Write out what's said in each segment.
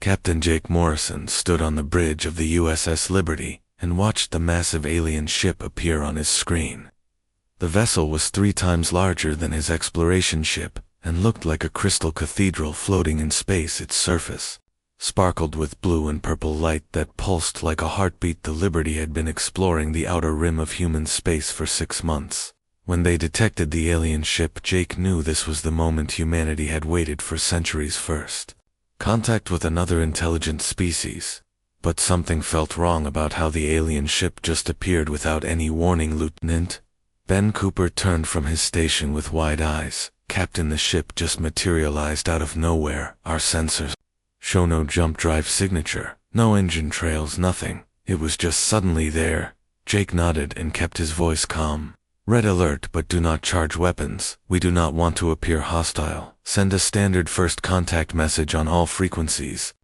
Captain Jake Morrison stood on the bridge of the USS Liberty and watched the massive alien ship appear on his screen. The vessel was 3 times larger than his exploration ship and looked like a crystal cathedral floating in space. Its surface sparkled with blue and purple light that pulsed like a heartbeat. The Liberty had been exploring the outer rim of human space for 6 months. When they detected the alien ship, Jake knew this was the moment humanity had waited for centuries. First contact with another intelligent species. But something felt wrong about how the alien ship just appeared without any warning. Lieutenant Ben Cooper turned from his station with wide eyes. Captain, the ship just materialized out of nowhere. Our sensors show no jump drive signature, no engine trails, nothing. It was just suddenly there. Jake nodded and kept his voice calm. Red alert, but do not charge weapons. We do not want to appear hostile. Send a standard first contact message on all frequencies.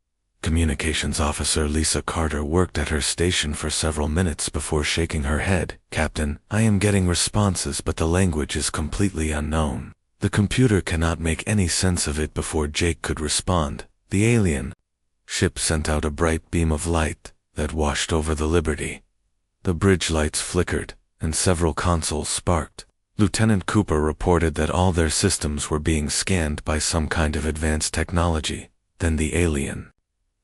Communications officer Lisa Carter worked at her station for several minutes before shaking her head. Captain, I am getting responses, but the language is completely unknown. The computer cannot make any sense of it. Before Jake could respond, the alien ship sent out a bright beam of light that washed over the Liberty. The bridge lights flickered, and several consoles sparked. Lieutenant Cooper reported that all their systems were being scanned by some kind of advanced technology. Then the alien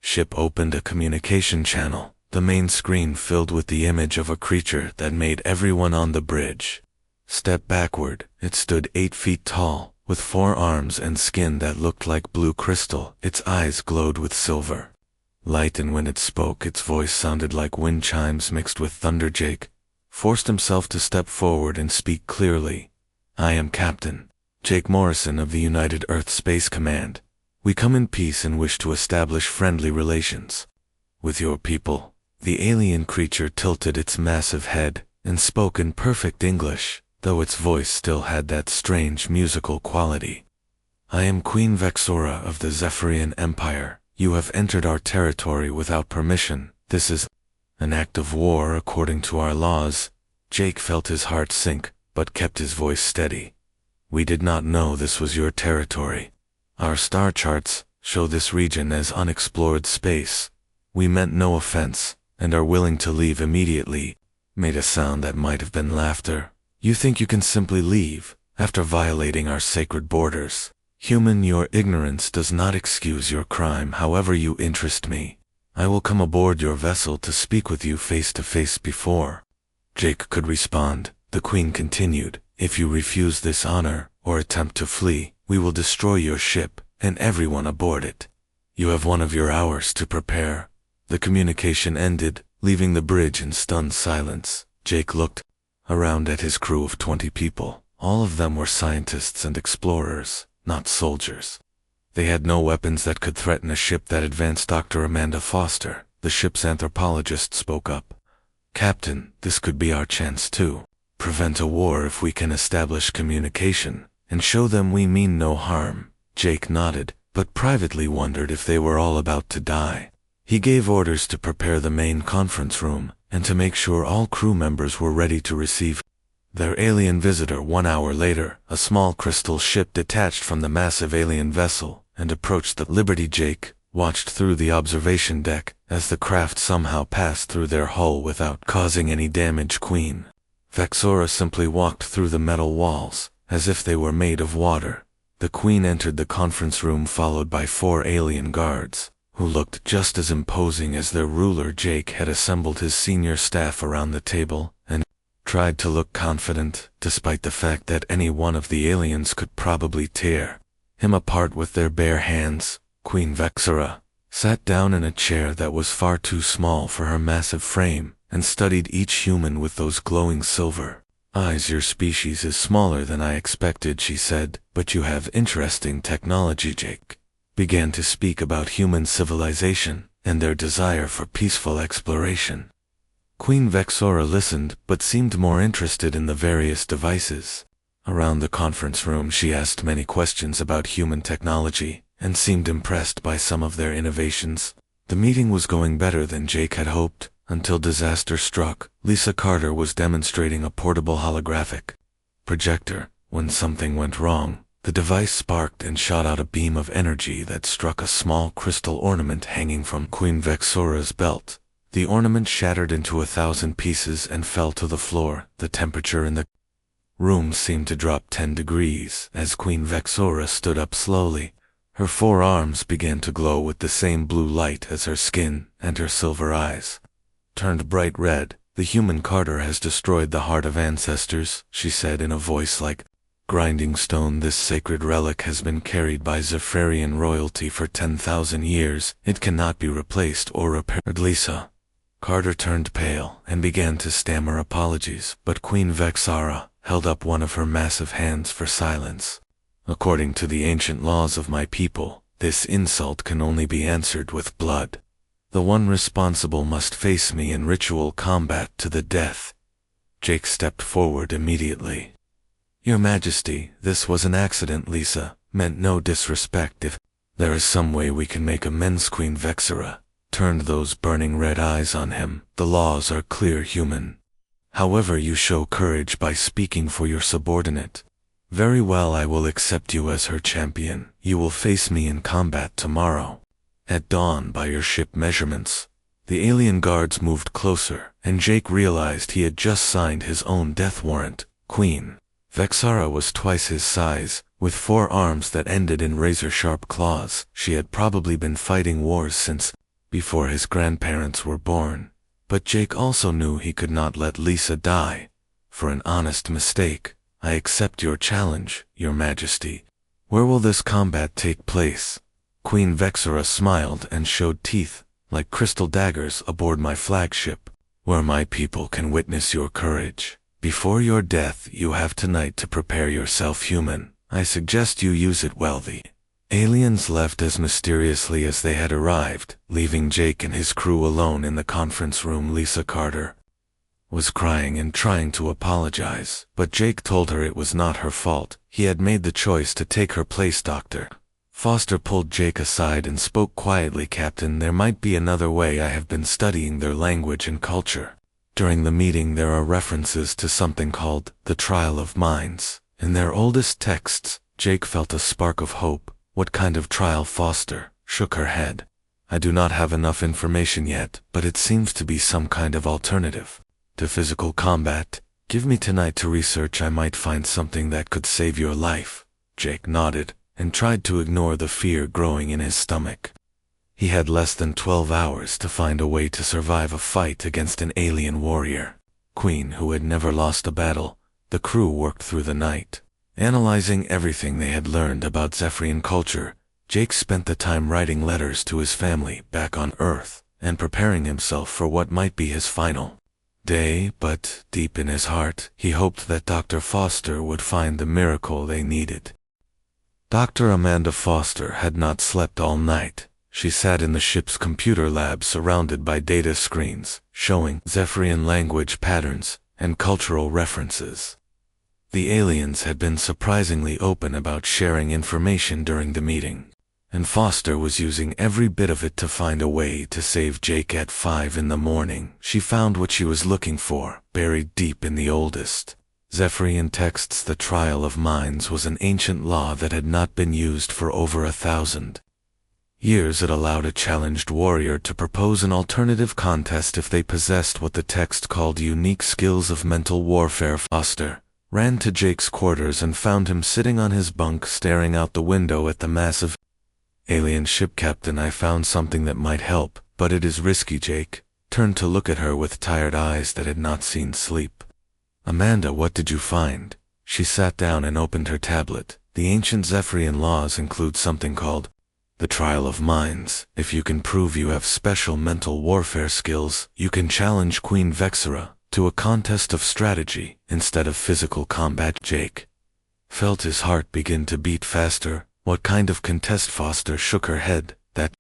ship opened a communication channel. The main screen filled with the image of a creature that made everyone on the bridge step backward. It stood 8 feet tall, with 4 arms and skin that looked like blue crystal. Its eyes glowed with silver light, and when it spoke, its voice sounded like wind chimes mixed with thunder. Jake forced himself to step forward and speak clearly. I am Captain Jake Morrison of the United Earth Space Command. We come in peace and wish to establish friendly relations with your people. The alien creature tilted its massive head and spoke in perfect English, though its voice still had that strange musical quality. I am Queen Vexora of the Zephyrian Empire. You have entered our territory without permission. This is an act of war according to our laws. Jake felt his heart sink, but kept his voice steady. We did not know this was your territory. Our star charts show this region as unexplored space. We meant no offense, and are willing to leave immediately. Made a sound that might have been laughter. You think you can simply leave, after violating our sacred borders? Human, your ignorance does not excuse your crime. However, you interest me. I will come aboard your vessel to speak with you face to face. Before Jake could respond, the Queen continued, if you refuse this honor, or attempt to flee, we will destroy your ship, and everyone aboard it. You have 1 of your hours to prepare. The communication ended, leaving the bridge in stunned silence. Jake looked around at his crew of 20 people. All of them were scientists and explorers, not soldiers. They had no weapons that could threaten a ship that advanced. Dr. Amanda Foster, the ship's anthropologist, spoke up. Captain, this could be our chance to prevent a war if we can establish communication and show them we mean no harm. Jake nodded, but privately wondered if they were all about to die. He gave orders to prepare the main conference room, and to make sure all crew members were ready to receive their alien visitor. 1 hour later, a small crystal ship detached from the massive alien vessel and approached the Liberty. Jake watched through the observation deck as the craft somehow passed through their hull without causing any damage. Queen Vexora simply walked through the metal walls, as if they were made of water. The Queen entered the conference room followed by 4 alien guards, who looked just as imposing as their ruler. Jake had assembled his senior staff around the table, and tried to look confident, despite the fact that any one of the aliens could probably tear him apart with their bare hands. Queen Vexora sat down in a chair that was far too small for her massive frame, and studied each human with those glowing silver eyes. Your species is smaller than I expected, she said, but you have interesting technology. Jake began to speak about human civilization and their desire for peaceful exploration. Queen Vexora listened, but seemed more interested in the various devices around the conference room. She asked many questions about human technology, and seemed impressed by some of their innovations. The meeting was going better than Jake had hoped, until disaster struck. Lisa Carter was demonstrating a portable holographic projector. When something went wrong, The device sparked and shot out a beam of energy that struck a small crystal ornament hanging from Queen Vexora's belt. The ornament shattered into 1,000 pieces and fell to the floor. The temperature in the room seemed to drop 10 degrees as Queen Vexora stood up slowly. Her forearms began to glow with the same blue light as her skin, and her silver eyes turned bright red. "The human Carter has destroyed the heart of ancestors," she said in a voice like grinding stone. "This sacred relic has been carried by Zephyrian royalty for 10,000 years. It cannot be replaced or repaired." "Lisa." Carter turned pale and began to stammer apologies, but Queen Vexara held up one of her massive hands for silence. "According to the ancient laws of my people, this insult can only be answered with blood. The one responsible must face me in ritual combat to the death." Jake stepped forward immediately. "Your Majesty, this was an accident. Lisa meant no disrespect. If there is some way we can make amends." Queen Vexara turned those burning red eyes on him. "The laws are clear, human. However, you show courage by speaking for your subordinate. Very well, I will accept you as her champion. You will face me in combat tomorrow at dawn by your ship measurements." The alien guards moved closer, and Jake realized he had just signed his own death warrant. Queen Vexara was twice his size, with 4 arms that ended in razor-sharp claws. She had probably been fighting wars since before his grandparents were born. But Jake also knew he could not let Lisa die for an honest mistake. "I accept your challenge, Your Majesty. Where will this combat take place?" Queen Vexara smiled and showed teeth like crystal daggers. "Aboard my flagship, where my people can witness your courage. Before your death, you have tonight to prepare yourself, human. I suggest you use it well." The aliens left as mysteriously as they had arrived, leaving Jake and his crew alone in the conference room. Lisa Carter was crying and trying to apologize, but Jake told her it was not her fault. He had made the choice to take her place. Dr. Foster pulled Jake aside and spoke quietly. "Captain, there might be another way. I have been studying their language and culture." During the meeting there are references to something called the Trial of Minds in their oldest texts. Jake felt a spark of hope. "What kind of trial?" Foster shook her head. "I do not have enough information yet, but it seems to be some kind of alternative to physical combat. Give me tonight to research. I might find something that could save your life." Jake nodded and tried to ignore the fear growing in his stomach. He had less than 12 hours to find a way to survive a fight against an alien warrior queen who had never lost a battle. The crew worked through the night, analyzing everything they had learned about Zephyrian culture. Jake spent the time writing letters to his family back on Earth and preparing himself for what might be his final day, but deep in his heart, he hoped that Dr. Foster would find the miracle they needed. Dr. Amanda Foster had not slept all night. She sat in the ship's computer lab surrounded by data screens, showing Zephyrian language patterns and cultural references. The aliens had been surprisingly open about sharing information during the meeting, and Foster was using every bit of it to find a way to save Jake. At 5 in the morning, she found what she was looking for, buried deep in the oldest Zephyrian texts. The Trial of Minds was an ancient law that had not been used for over 1,000 years. It allowed a challenged warrior to propose an alternative contest if they possessed what the text called unique skills of mental warfare. Foster ran to Jake's quarters and found him sitting on his bunk staring out the window at the massive alien ship. "Captain, I found something that might help, but it is risky." Jake turned to look at her with tired eyes that had not seen sleep. "Amanda, what did you find?" She sat down and opened her tablet. "The ancient Zephyrian laws include something called the Trial of Minds. If you can prove you have special mental warfare skills, you can challenge Queen Vexara to a contest of strategy instead of physical combat." Jake felt his heart begin to beat faster. "What kind of contest?" Foster shook her head. "That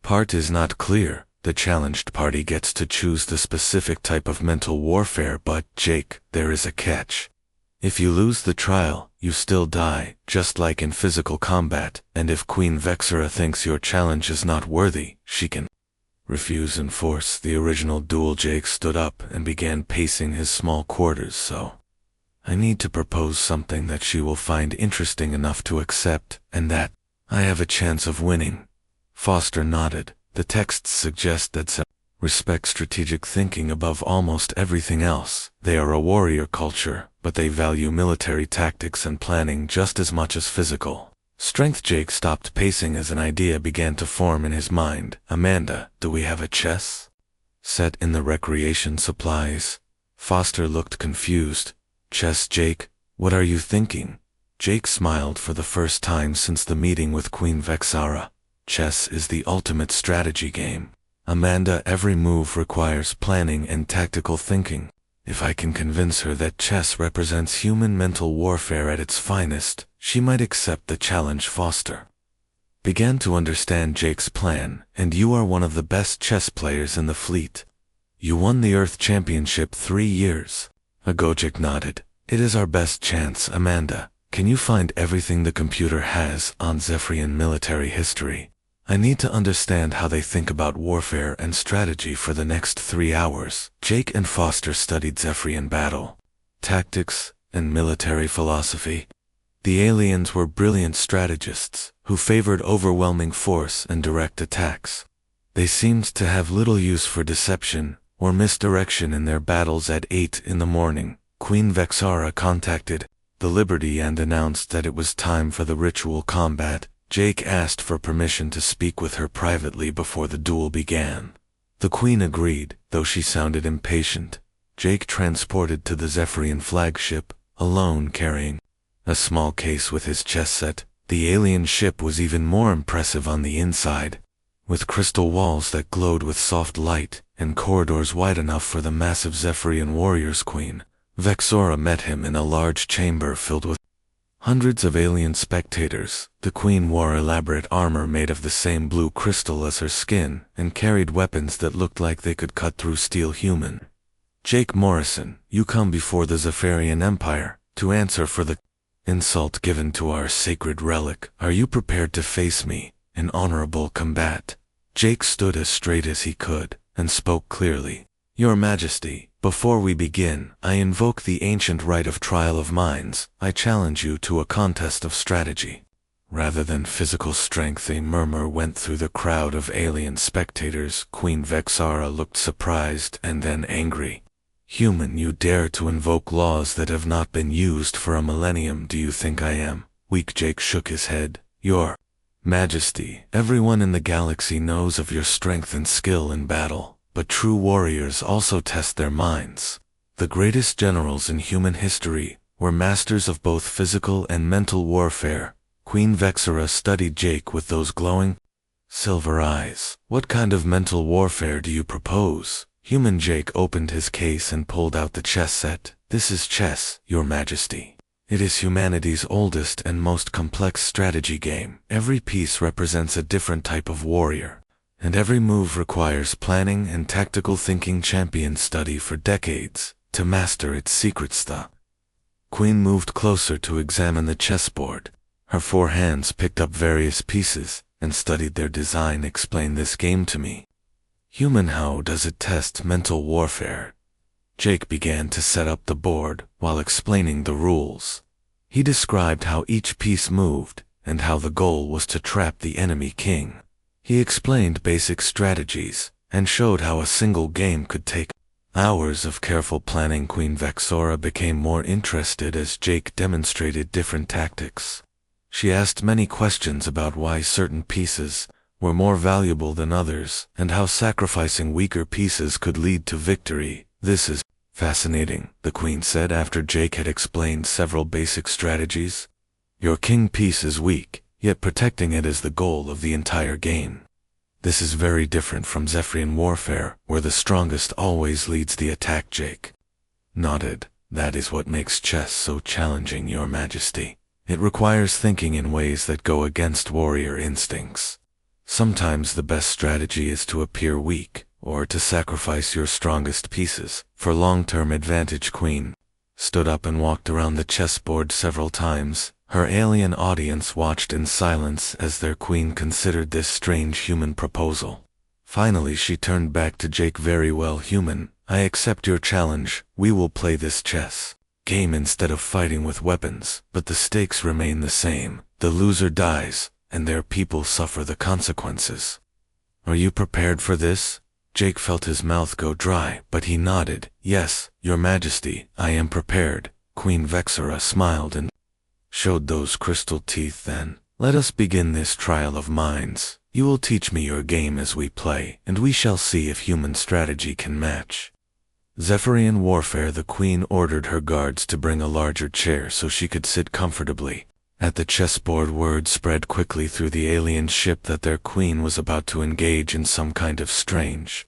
part is not clear. The challenged party gets to choose the specific type of mental warfare, but, Jake, there is a catch. If you lose the trial, you still die, just like in physical combat, and if Queen Vexara thinks your challenge is not worthy, she can refuse and force the original duel." Jake stood up and began pacing his small quarters. "So, I need to propose something that she will find interesting enough to accept, and that I have a chance of winning. Foster nodded. The texts suggest that some respect strategic thinking above almost everything else. They are a warrior culture, but they value military tactics and planning just as much as physical strength. Jake stopped pacing as an idea began to form in his mind. Amanda, do we have a chess set in the recreation supplies? Foster looked confused. Chess, Jake? What are you thinking? Jake smiled for the first time since the meeting with Queen Vexara. Chess is the ultimate strategy game. Amanda, every move requires planning and tactical thinking. If I can convince her that chess represents human mental warfare at its finest, she might accept the challenge. Foster began to understand Jake's plan. And you are one of the best chess players in the fleet. You won the Earth Championship 3 years ago. Jake nodded. It is our best chance. Amanda, can you find everything the computer has on Zephyrian military history? I need to understand how they think about warfare and strategy for the next 3 hours. Jake and Foster studied Zephyrian battle tactics and military philosophy. The aliens were brilliant strategists who favored overwhelming force and direct attacks. They seemed to have little use for deception or misdirection in their battles. At 8 in the morning, Queen Vexara contacted the Liberty and announced that it was time for the ritual combat. Jake asked for permission to speak with her privately before the duel began. The Queen agreed, though she sounded impatient. Jake transported to the Zephyrian flagship, alone carrying a small case with his chess set. The alien ship was even more impressive on the inside, with crystal walls that glowed with soft light, and corridors wide enough for the massive Zephyrian warriors. Queen Vexora met him in a large chamber filled with hundreds of alien spectators. The Queen wore elaborate armor made of the same blue crystal as her skin, and carried weapons that looked like they could cut through steel. Human Jake Morrison, you come before the Zephyrian Empire to answer for the insult given to our sacred relic. Are you prepared to face me in honorable combat? Jake stood as straight as he could, and spoke clearly. Your Majesty, before we begin, I invoke the ancient right of trial of minds. I challenge you to a contest of strategy rather than physical strength. A murmur went through the crowd of alien spectators. Queen Vexara looked surprised and then angry. Human, you dare to invoke laws that have not been used for a millennium. Do you think I am weak? Jake shook his head. Your Majesty, everyone in the galaxy knows of your strength and skill in battle, but true warriors also test their minds. The greatest generals in human history were masters of both physical and mental warfare. Queen Vexara studied Jake with those glowing silver eyes. What kind of mental warfare do you propose? Human Jake opened his case and pulled out the chess set. This is chess, Your Majesty. It is humanity's oldest and most complex strategy game. Every piece represents a different type of warrior, and every move requires planning and tactical thinking. Champions study for decades to master its secrets. The Queen moved closer to examine the chessboard. Her 4 hands picked up various pieces and studied their design. Explain this game to me. Human, how does it test mental warfare? Jake began to set up the board while explaining the rules. He described how each piece moved and how the goal was to trap the enemy king. He explained basic strategies and showed how a single game could take hours of careful planning. Queen Vexora became more interested as Jake demonstrated different tactics. She asked many questions about why certain pieces were more valuable than others, and how sacrificing weaker pieces could lead to victory. This is fascinating, the Queen said after Jake had explained several basic strategies. Your king piece is weak, yet protecting it is the goal of the entire game. This is very different from Zephyrian warfare, where the strongest always leads the attack. Jake nodded. That is what makes chess so challenging, Your Majesty. It requires thinking in ways that go against warrior instincts. Sometimes the best strategy is to appear weak, or to sacrifice your strongest pieces for long-term advantage. Queen stood up and walked around the chessboard several times. Her alien audience watched in silence as their queen considered this strange human proposal. Finally she turned back to Jake. Very well, human, I accept your challenge. We will play this chess game instead of fighting with weapons, but the stakes remain the same. The loser dies, and their people suffer the consequences. Are you prepared for this? Jake felt his mouth go dry, but he nodded. Yes, Your Majesty, I am prepared. Queen Vexora smiled and showed those crystal teeth. Then, let us begin this trial of minds. You will teach me your game as we play, and we shall see if human strategy can match. Zephyrian warfare. The queen ordered her guards to bring a larger chair so she could sit comfortably. At the chessboard, word spread quickly through the alien ship that their queen was about to engage in some kind of strange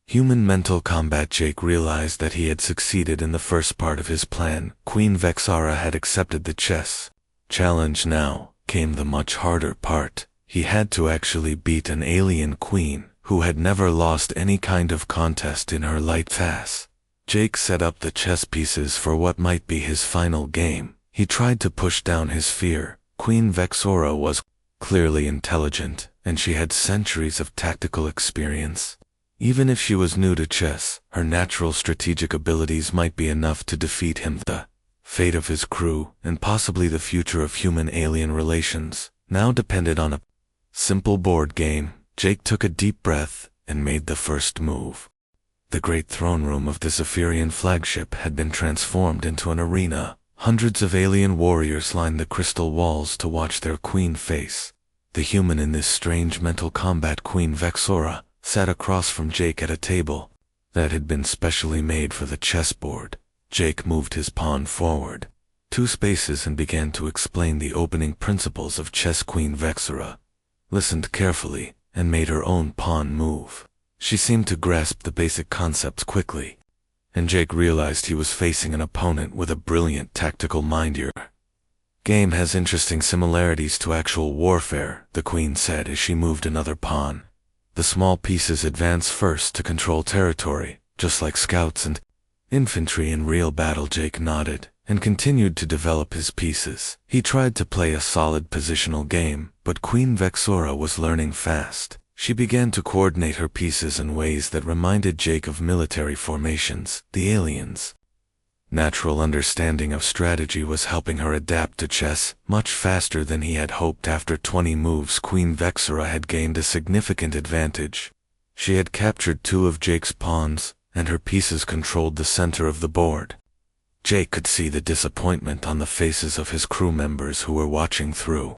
human mental combat. Jake realized that he had succeeded in the first part of his plan. Queen Vexora had accepted the chess challenge. Now came the much harder part. He had to actually beat an alien queen who had never lost any kind of contest in her life pass. Jake set up the chess pieces for what might be his final game. He tried to push down his fear. Queen Vexora was clearly intelligent, and she had centuries of tactical experience. Even if she was new to chess, her natural strategic abilities might be enough to defeat him. The fate of his crew, and possibly the future of human-alien relations, now depended on a simple board game. Jake took a deep breath and made the first move. The great throne room of the Zephyrian flagship had been transformed into an arena. Hundreds of alien warriors lined the crystal walls to watch their queen face. The human in this strange mental combat, Queen Vexora, sat across from Jake at a table that had been specially made for the chessboard. Jake moved his pawn forward 2 spaces and began to explain the opening principles of chess. Queen Vexora listened carefully and made her own pawn move. She seemed to grasp the basic concepts quickly, and Jake realized he was facing an opponent with a brilliant tactical mind. Your game has interesting similarities to actual warfare, the queen said as she moved another pawn. The small pieces advance first to control territory, just like scouts and infantry in real battle. Jake nodded and continued to develop his pieces. He tried to play a solid positional game, but Queen Vexora was learning fast. She began to coordinate her pieces in ways that reminded Jake of military formations. The aliens' natural understanding of strategy was helping her adapt to chess much faster than he had hoped. After 20 moves, Queen Vexora had gained a significant advantage. She had captured 2 of Jake's pawns, and her pieces controlled the center of the board. Jake could see the disappointment on the faces of his crew members who were watching through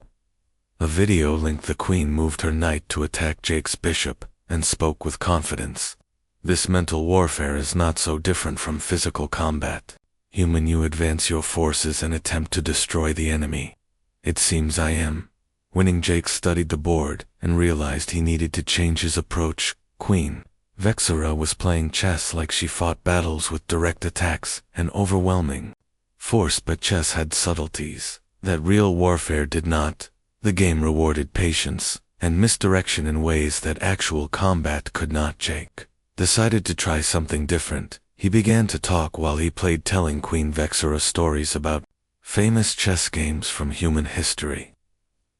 a video link. The queen moved her knight to attack Jake's bishop and spoke with confidence. This mental warfare is not so different from physical combat. Human, you advance your forces and attempt to destroy the enemy. It seems I am winning. Jake studied the board and realized he needed to change his approach. Queen Vexora was playing chess like she fought battles with direct attacks and overwhelming force, but chess had subtleties that real warfare did not. The game rewarded patience and misdirection in ways that actual combat could not. Jake decided to try something different. He began to talk while he played, telling Queen Vexora stories about famous chess games from human history.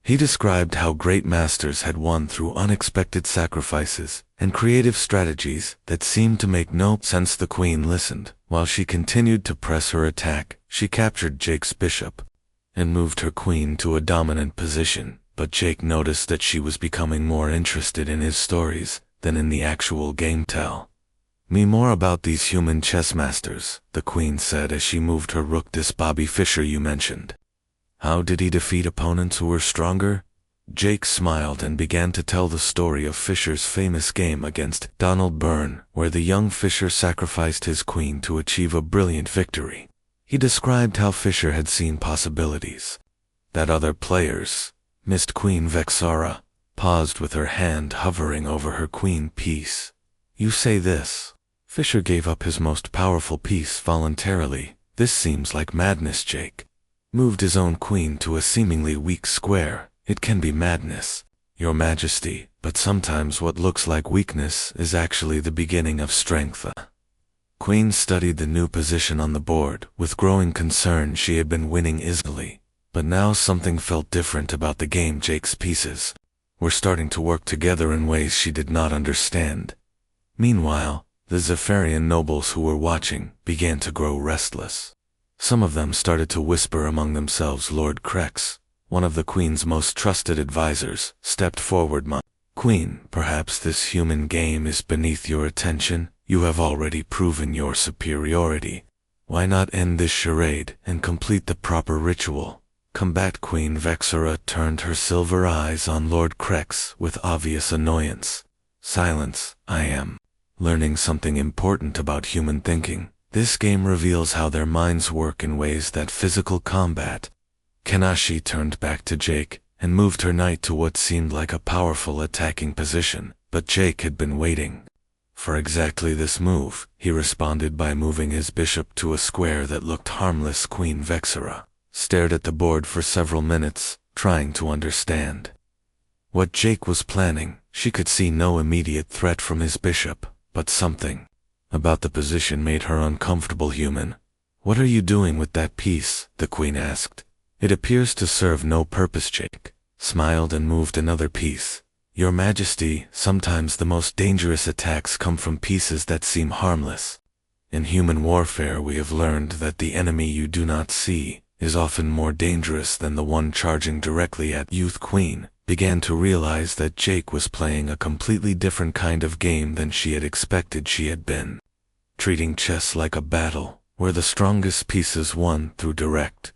He described how great masters had won through unexpected sacrifices and creative strategies that seemed to make no sense. The queen listened while she continued to press her attack. She captured Jake's bishop and moved her queen to a dominant position, but Jake noticed that she was becoming more interested in his stories than in the actual game. Tell me more about these human chess masters, the queen said as she moved her rook. This Bobby Fischer you mentioned. How did he defeat opponents who were stronger? Jake smiled and began to tell the story of Fischer's famous game against Donald Byrne, where the young Fischer sacrificed his queen to achieve a brilliant victory. He described how Fischer had seen possibilities that other players missed. Queen Vexora paused with her hand hovering over her queen piece. You say this? Fischer gave up his most powerful piece voluntarily. This seems like madness. Jake moved his own queen to a seemingly weak square. It can be madness, Your Majesty, but sometimes what looks like weakness is actually the beginning of strength. Queen studied the new position on the board. With growing concern, she had been winning easily, but now something felt different about the game. Jake's pieces were starting to work together in ways she did not understand. Meanwhile, the Zephyrian nobles who were watching began to grow restless. Some of them started to whisper among themselves. Lord Crex, one of the Queen's most trusted advisors, stepped forward. My Queen, perhaps this human game is beneath your attention. You have already proven your superiority. Why not end this charade and complete the proper ritual? Combat Queen Vexera turned her silver eyes on Lord Crex with obvious annoyance. Silence, I am learning something important about human thinking. This game reveals how their minds work in ways that physical combat. Kanashi turned back to Jake and moved her knight to what seemed like a powerful attacking position, but Jake had been waiting for exactly this move. He responded by moving his bishop to a square that looked harmless. Queen Vexera stared at the board for several minutes, trying to understand what Jake was planning. She could see no immediate threat from his bishop, but something about the position made her uncomfortable. Human, what are you doing with that piece? The Queen asked. It appears to serve no purpose. Jake smiled and moved another piece. Your Majesty, sometimes the most dangerous attacks come from pieces that seem harmless. In human warfare we have learned that the enemy you do not see is often more dangerous than the one charging directly at you. Queen began to realize that Jake was playing a completely different kind of game than she had expected. She had been treating chess like a battle, where the strongest pieces won through direct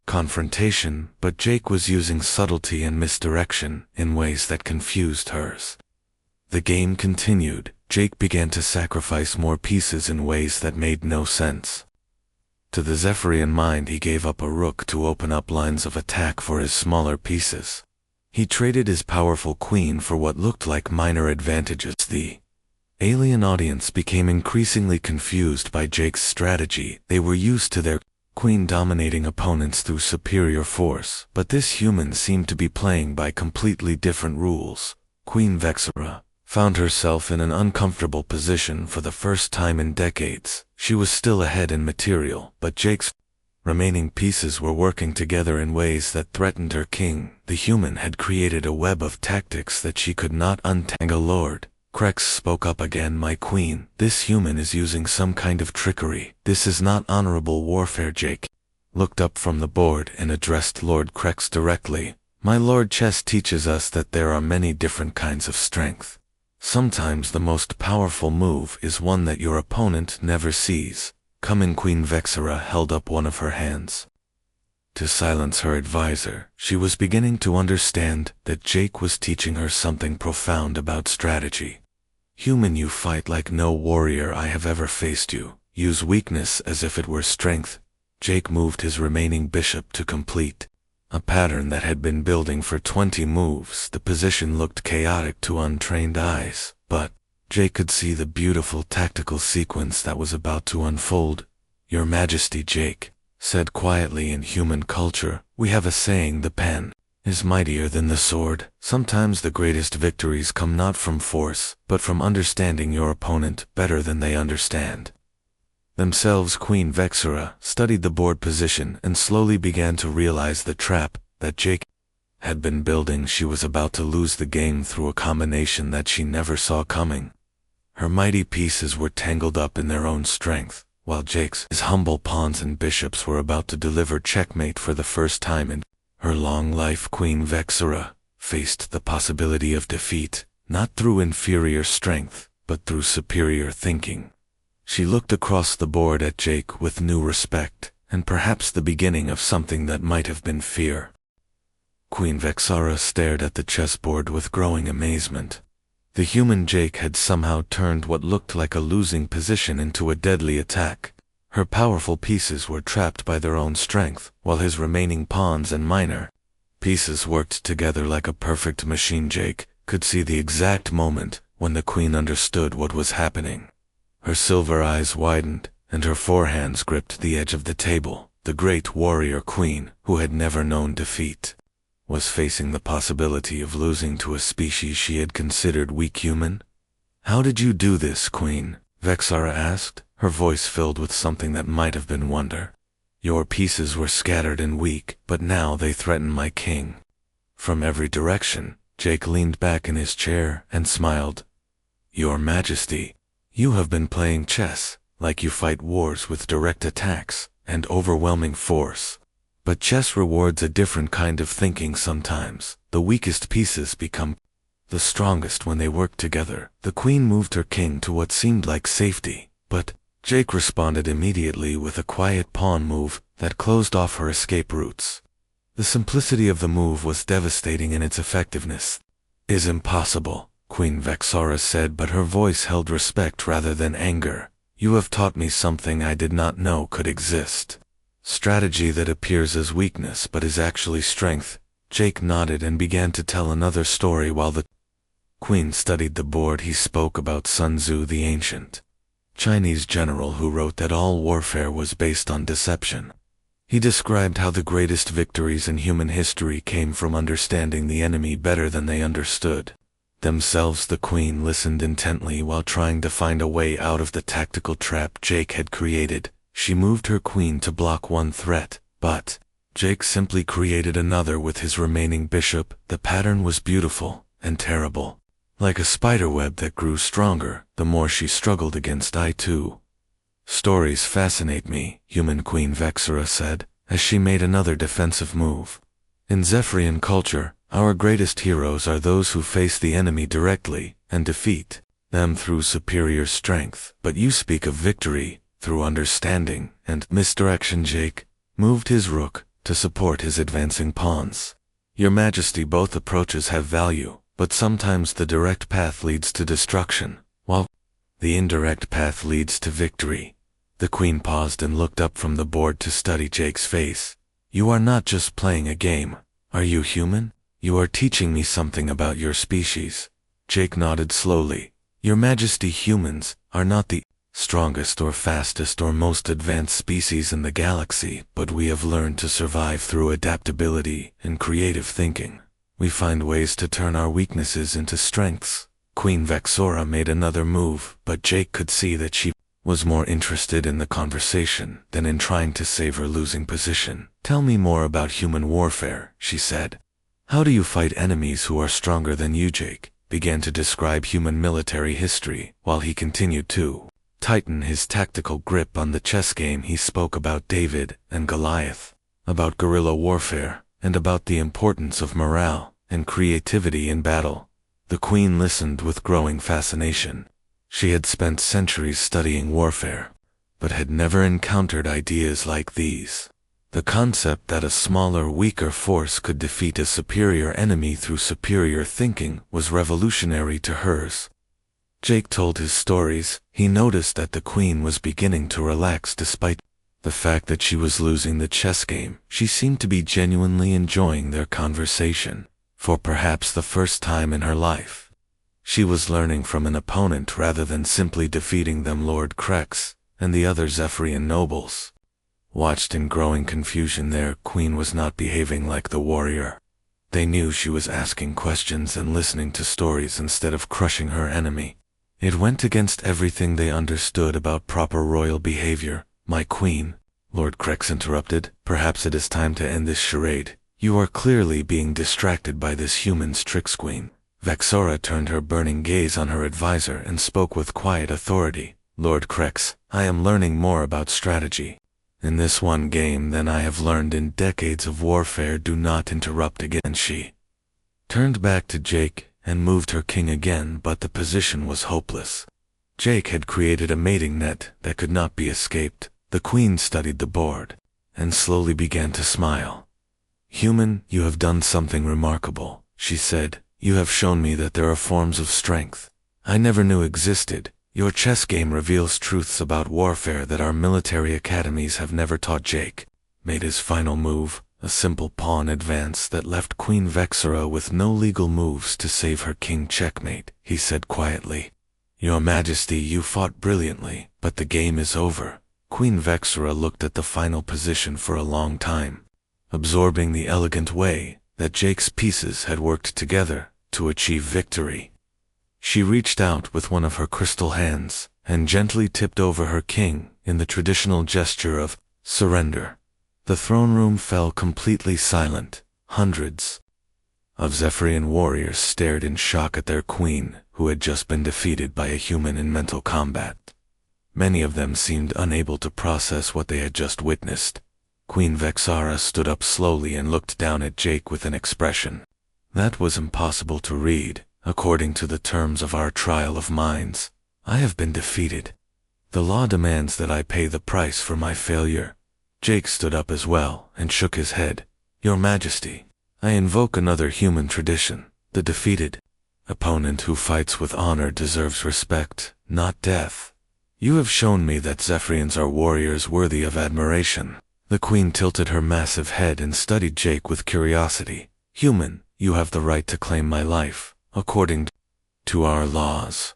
confrontation, but Jake was using subtlety and misdirection in ways that confused hers. The game continued. Jake began to sacrifice more pieces in ways that made no sense. To the Zephyrian mind, he gave up a rook to open up lines of attack for his smaller pieces. He traded his powerful queen for what looked like minor advantages. The alien audience became increasingly confused by Jake's strategy. They were used to their queen dominating opponents through superior force, but this human seemed to be playing by completely different rules. Queen Vexera found herself in an uncomfortable position for the first time in decades. She was still ahead in material, but Jake's remaining pieces were working together in ways that threatened her king. The human had created a web of tactics that she could not untangle. Lord Crex spoke up again. My queen, this human is using some kind of trickery. This is not honorable warfare. Jake looked up from the board and addressed Lord Crex directly. My lord, chess teaches us that there are many different kinds of strength. Sometimes the most powerful move is one that your opponent never sees coming. Queen Vexera held up one of her hands to silence her advisor. She was beginning to understand that Jake was teaching her something profound about strategy. Human, you fight like no warrior I have ever faced. You use weakness as if it were strength. Jake moved his remaining bishop to complete a pattern that had been building for 20 moves. The position looked chaotic to untrained eyes, but Jake could see the beautiful tactical sequence that was about to unfold. Your Majesty, Jake said quietly. In human culture, we have a saying, the pen is mightier than the sword. Sometimes the greatest victories come not from force, but from understanding your opponent better than they understand themselves. Queen Vexera studied the board position and slowly began to realize the trap that Jake had been building. She was about to lose the game through a combination that she never saw coming. Her mighty pieces were tangled up in their own strength, while Jake's humble pawns and bishops were about to deliver checkmate for the first time in her long life. Queen Vexera faced the possibility of defeat, not through inferior strength, but through superior thinking. She looked across the board at Jake with new respect, and perhaps the beginning of something that might have been fear. Queen Vexera stared at the chessboard with growing amazement. The human Jake had somehow turned what looked like a losing position into a deadly attack. Her powerful pieces were trapped by their own strength, while his remaining pawns and minor pieces worked together like a perfect machine. Jake could see the exact moment when the queen understood what was happening. Her silver eyes widened, and her forehands gripped the edge of the table. The great warrior queen, who had never known defeat, was facing the possibility of losing to a species she had considered weak. Human? How did you do this, Queen? Vexera asked, her voice filled with something that might have been wonder. Your pieces were scattered and weak, but now they threaten my king. From every direction, Jake leaned back in his chair and smiled. Your Majesty, you have been playing chess, like you fight wars with direct attacks, and overwhelming force. But chess rewards a different kind of thinking sometimes. The weakest pieces become the strongest when they work together. The queen moved her king to what seemed like safety, but Jake responded immediately with a quiet pawn move that closed off her escape routes. The simplicity of the move was devastating in its effectiveness. "Is impossible," Queen Vexora said, but her voice held respect rather than anger. "You have taught me something I did not know could exist. Strategy that appears as weakness but is actually strength." Jake nodded and began to tell another story while the queen studied the board. He spoke about Sun Tzu, the ancient Chinese general who wrote that all warfare was based on deception. He described how the greatest victories in human history came from understanding the enemy better than they understood themselves. The queen listened intently while trying to find a way out of the tactical trap Jake had created. She moved her queen to block one threat, but Jake simply created another with his remaining bishop. The pattern was beautiful and terrible, like a spiderweb that grew stronger the more she struggled against I2. "Stories fascinate me," human Queen Vexora said, as she made another defensive move. "In Zephyrian culture, our greatest heroes are those who face the enemy directly and defeat them through superior strength. But you speak of victory through understanding and misdirection." Jake moved his rook to support his advancing pawns. "Your Majesty, both approaches have value, but sometimes the direct path leads to destruction, while the indirect path leads to victory." The queen paused and looked up from the board to study Jake's face. "You are not just playing a game. Are you human? You are teaching me something about your species." Jake nodded slowly. "Your Majesty, humans are not the strongest or fastest or most advanced species in the galaxy, but we have learned to survive through adaptability and creative thinking. We find ways to turn our weaknesses into strengths." Queen Vexora made another move, but Jake could see that she was more interested in the conversation than in trying to save her losing position. "Tell me more about human warfare," she said. "How do you fight enemies who are stronger than you?" Jake began to describe human military history while he continued to tighten his tactical grip on the chess game. He spoke about David and Goliath, about guerrilla warfare, and about the importance of morale and creativity in battle. The queen listened with growing fascination. She had spent centuries studying warfare, but had never encountered ideas like these. The concept that a smaller, weaker force could defeat a superior enemy through superior thinking was revolutionary to hers. Jake told his stories. He noticed that the queen was beginning to relax despite the fact that she was losing the chess game. She seemed to be genuinely enjoying their conversation. For perhaps the first time in her life, she was learning from an opponent rather than simply defeating them. Lord Krex and the other Zephyrian nobles watched in growing confusion. Their queen was not behaving like the warrior. They knew she was asking questions and listening to stories instead of crushing her enemy. It went against everything they understood about proper royal behavior. "My queen," Lord Krex interrupted, "perhaps it is time to end this charade. You are clearly being distracted by this human's tricks." Queen Vexora turned her burning gaze on her advisor and spoke with quiet authority. "Lord Krex, I am learning more about strategy in this one game than I have learned in decades of warfare. Do not interrupt again." She turned back to Jake and moved her king again, but the position was hopeless. Jake had created a mating net that could not be escaped. The queen studied the board and slowly began to smile. "Human, you have done something remarkable," she said. "You have shown me that there are forms of strength I never knew existed. Your chess game reveals truths about warfare that our military academies have never taught." Jake made his final move, a simple pawn advance that left Queen Vexora with no legal moves to save her king. "Checkmate," he said quietly. "Your Majesty, you fought brilliantly, but the game is over." Queen Vexora looked at the final position for a long time, absorbing the elegant way that Jake's pieces had worked together to achieve victory. She reached out with one of her crystal hands and gently tipped over her king in the traditional gesture of surrender. The throne room fell completely silent. Hundreds of Zephyrian warriors stared in shock at their queen, who had just been defeated by a human in mental combat. Many of them seemed unable to process what they had just witnessed. Queen Vexara stood up slowly and looked down at Jake with an expression that was impossible to read. According to the terms of our trial of minds, I have been defeated. The law demands that I pay the price for my failure. Jake stood up as well and shook his head. Your Majesty, I invoke another human tradition. The defeated opponent who fights with honor deserves respect, not death. You have shown me that Zephyrians are warriors worthy of admiration. The Queen tilted her massive head and studied Jake with curiosity. Human, you have the right to claim my life, according to our laws.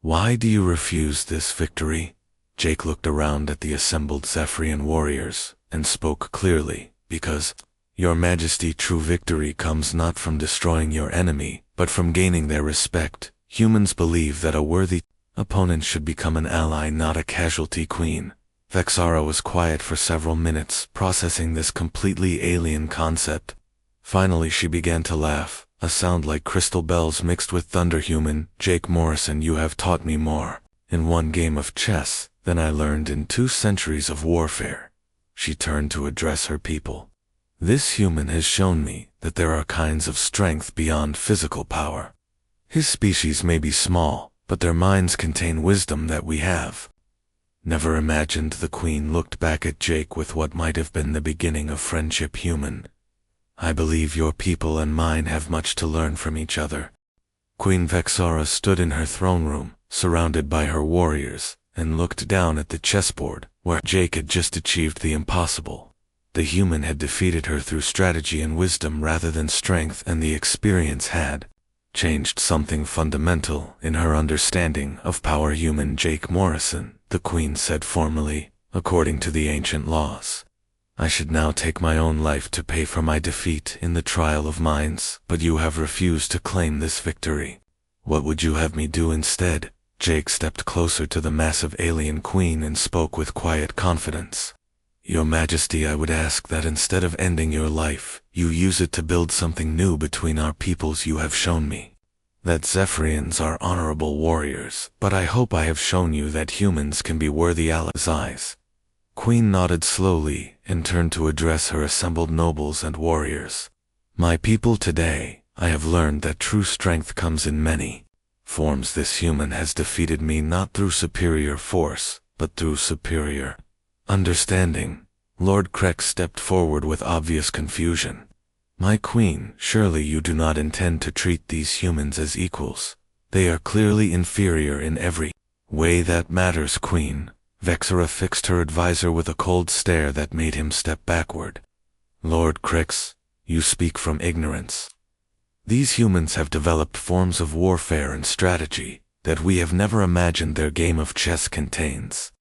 Why do you refuse this victory? Jake looked around at the assembled Zephyrian warriors and spoke clearly. Because, Your Majesty, true victory comes not from destroying your enemy, but from gaining their respect. Humans believe that a worthy opponent should become an ally, not a casualty. Queen Vexara was quiet for several minutes, processing this completely alien concept. Finally she began to laugh, a sound like crystal bells mixed with thunder. Human Jake Morrison, you have taught me more in one game of chess than I learned in 2 centuries of warfare. She turned to address her people. This human has shown me that there are kinds of strength beyond physical power. His species may be small, but their minds contain wisdom that we have. Never imagined. The Queen looked back at Jake with what might have been the beginning of friendship. Human, I believe your people and mine have much to learn from each other. Queen Vexara stood in her throne room, surrounded by her warriors, and looked down at the chessboard, where Jake had just achieved the impossible. The human had defeated her through strategy and wisdom rather than strength, and the experience had changed something fundamental in her understanding of power. Human Jake Morrison, the Queen said formally, according to the ancient laws, I should now take my own life to pay for my defeat in the trial of minds, but you have refused to claim this victory. What would you have me do instead? Jake stepped closer to the massive alien queen and spoke with quiet confidence. Your Majesty, I would ask that instead of ending your life, you use it to build something new between our peoples. You have shown me that Zephyrians are honorable warriors, but I hope I have shown you that humans can be worthy allies. Queen nodded slowly and turned to address her assembled nobles and warriors. My people, today, I have learned that true strength comes in many forms. This human has defeated me not through superior force, but through superior understanding. Lord Krex stepped forward with obvious confusion. My Queen, surely you do not intend to treat these humans as equals. They are clearly inferior in every way that matters. Queen Vexara fixed her advisor with a cold stare that made him step backward. Lord Krex, you speak from ignorance. These humans have developed forms of warfare and strategy that we have never imagined. Their game of chess contains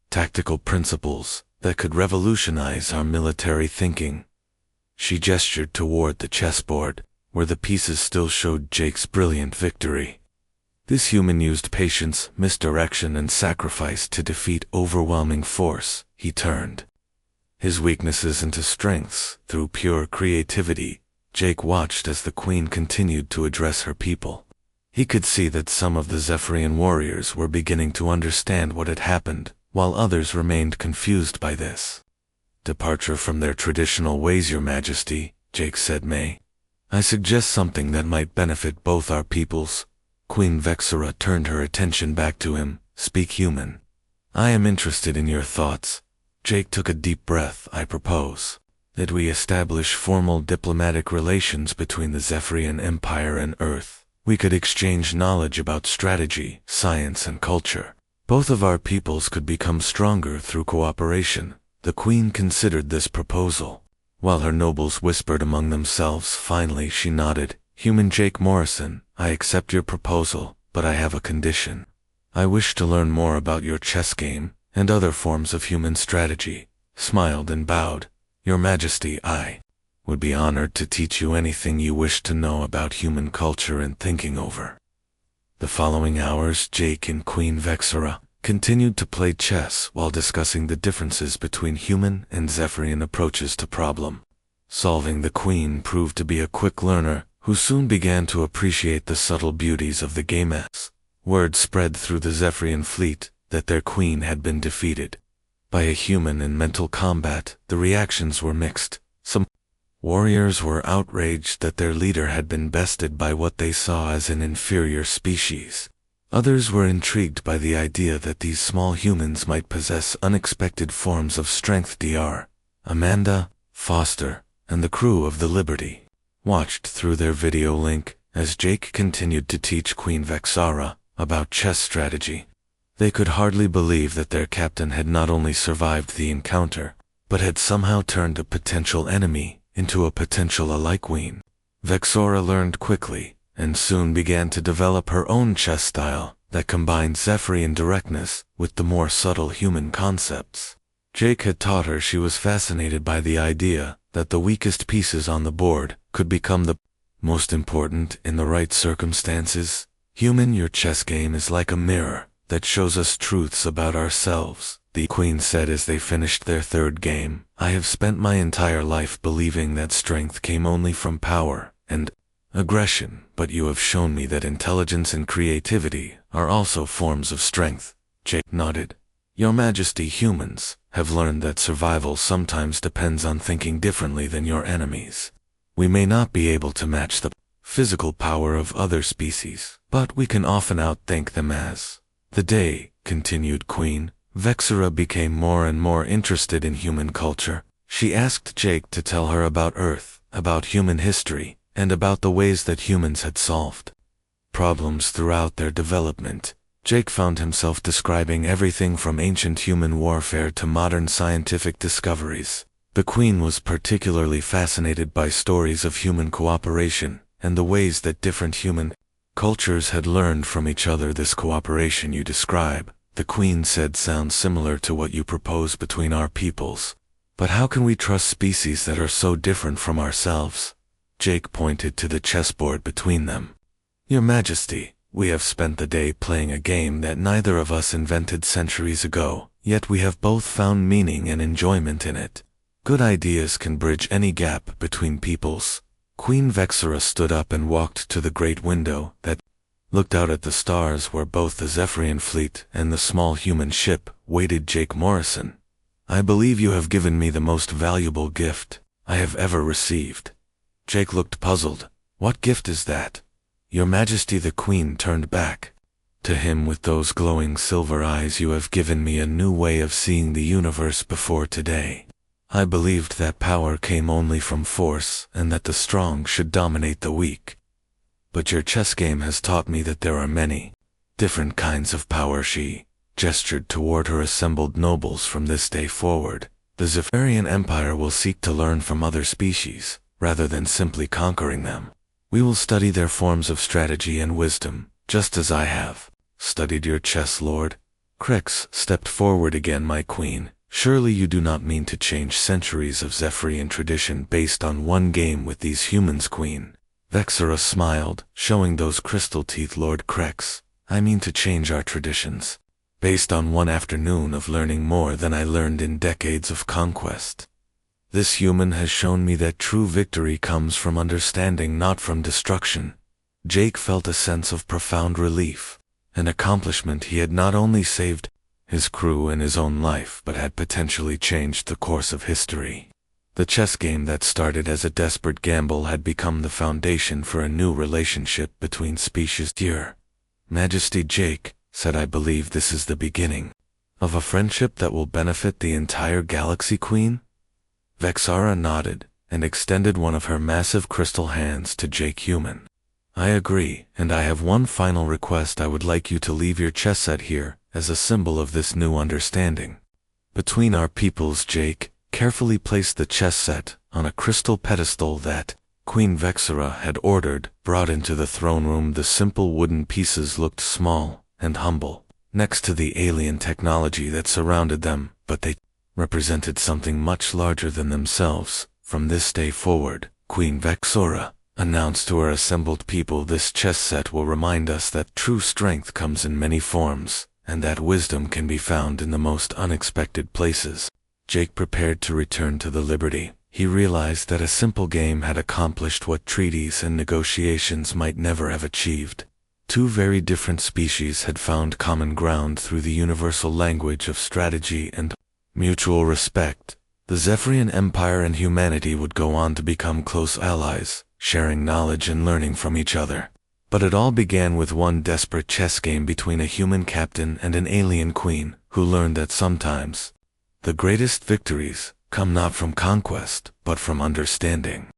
tactical principles that could revolutionize our military thinking. She gestured toward the chessboard, where the pieces still showed Jake's brilliant victory. This human used patience, misdirection, and sacrifice to defeat overwhelming force. He turned his weaknesses into strengths through pure creativity. Jake watched as the Queen continued to address her people. He could see that some of the Zephyrian warriors were beginning to understand what had happened, while others remained confused by this departure from their traditional ways. Your Majesty, Jake said, may I suggest something that might benefit both our peoples? Queen Vexara turned her attention back to him. Speak, human. I am interested in your thoughts. Jake took a deep breath. I propose that we establish formal diplomatic relations between the Zephyrian Empire and Earth. We could exchange knowledge about strategy, science, and culture. Both of our peoples could become stronger through cooperation. The Queen considered this proposal, while her nobles whispered among themselves. Finally she nodded. Human Jake Morrison, I accept your proposal, but I have a condition. I wish to learn more about your chess game and other forms of human strategy. Smiled and bowed. Your Majesty, I would be honored to teach you anything you wish to know about human culture and thinking over. The following hours, Jake and Queen Vexara continued to play chess while discussing the differences between human and Zephyrian approaches to problem solving. The Queen proved to be a quick learner who soon began to appreciate the subtle beauties of the game. As word spread through the Zephyrian fleet, that their queen had been defeated by a human in mental combat. The reactions were mixed. Some warriors were outraged that their leader had been bested by what they saw as an inferior species. Others were intrigued by the idea that these small humans might possess unexpected forms of strength. Dr. Amanda, Foster, and the crew of the Liberty watched through their video link as Jake continued to teach Queen Vexara about chess strategy. They could hardly believe that their captain had not only survived the encounter, but had somehow turned a potential enemy into a potential ally queen. Vexara learned quickly, and soon began to develop her own chess style that combined Zephyrian directness with the more subtle human concepts. Jake had taught her. She was fascinated by the idea that the weakest pieces on the board could become the most important in the right circumstances. Human, your chess game is like a mirror that shows us truths about ourselves, the queen said as they finished their third game. I have spent my entire life believing that strength came only from power and aggression, but you have shown me that intelligence and creativity are also forms of strength. Jake nodded. Your Majesty, humans have learned that survival sometimes depends on thinking differently than your enemies. We may not be able to match the physical power of other species, but we can often outthink them. As the day continued, Queen Vexara became more and more interested in human culture. She asked Jake to tell her about Earth, about human history, and about the ways that humans had solved problems throughout their development. Jake found himself describing everything from ancient human warfare to modern scientific discoveries. The Queen was particularly fascinated by stories of human cooperation and the ways that different human cultures had learned from each other. This cooperation you describe, the Queen said, sounds similar to what you propose between our peoples. But how can we trust species that are so different from ourselves? Jake pointed to the chessboard between them. Your Majesty, we have spent the day playing a game that neither of us invented centuries ago, yet we have both found meaning and enjoyment in it. Good ideas can bridge any gap between peoples. Queen Vexara stood up and walked to the great window that looked out at the stars where both the Zephyrian fleet and the small human ship waited. Jake Morrison, I believe you have given me the most valuable gift I have ever received. Jake looked puzzled. What gift is that? Your Majesty, the Queen turned back to him with those glowing silver eyes. You have given me a new way of seeing the universe. Before today, I believed that power came only from force and that the strong should dominate the weak. But your chess game has taught me that there are many different kinds of power. She gestured toward her assembled nobles. From this day forward, the Zephyrian Empire will seek to learn from other species, rather than simply conquering them. We will study their forms of strategy and wisdom, just as I have studied your chess, Lord. Krex stepped forward again. My queen, surely you do not mean to change centuries of Zephyrian tradition based on one game with these humans, Queen. Vexara smiled, showing those crystal teeth. Lord Krex, I mean to change our traditions based on one afternoon of learning more than I learned in decades of conquest. This human has shown me that true victory comes from understanding, not from destruction. Jake felt a sense of profound relief, an accomplishment. He had not only saved his crew and his own life, but had potentially changed the course of history. The chess game that started as a desperate gamble had become the foundation for a new relationship between species. Dear Majesty, Jake said, I believe this is the beginning of a friendship that will benefit the entire galaxy. Queen Vexara nodded and extended one of her massive crystal hands to Jake. Human, I agree, and I have one final request. I would like you to leave your chess set here as a symbol of this new understanding between our peoples. Jake carefully placed the chess set on a crystal pedestal that Queen Vexara had ordered brought into the throne room. The simple wooden pieces looked small and humble next to the alien technology that surrounded them, but they represented something much larger than themselves. From this day forward, Queen Vexara announced to her assembled people, this chess set will remind us that true strength comes in many forms, and that wisdom can be found in the most unexpected places. Jake prepared to return to the Liberty. He realized that a simple game had accomplished what treaties and negotiations might never have achieved. Two very different species had found common ground through the universal language of strategy and mutual respect. The Zephyrian Empire and humanity would go on to become close allies, sharing knowledge and learning from each other. But it all began with one desperate chess game between a human captain and an alien queen, who learned that sometimes the greatest victories come not from conquest, but from understanding.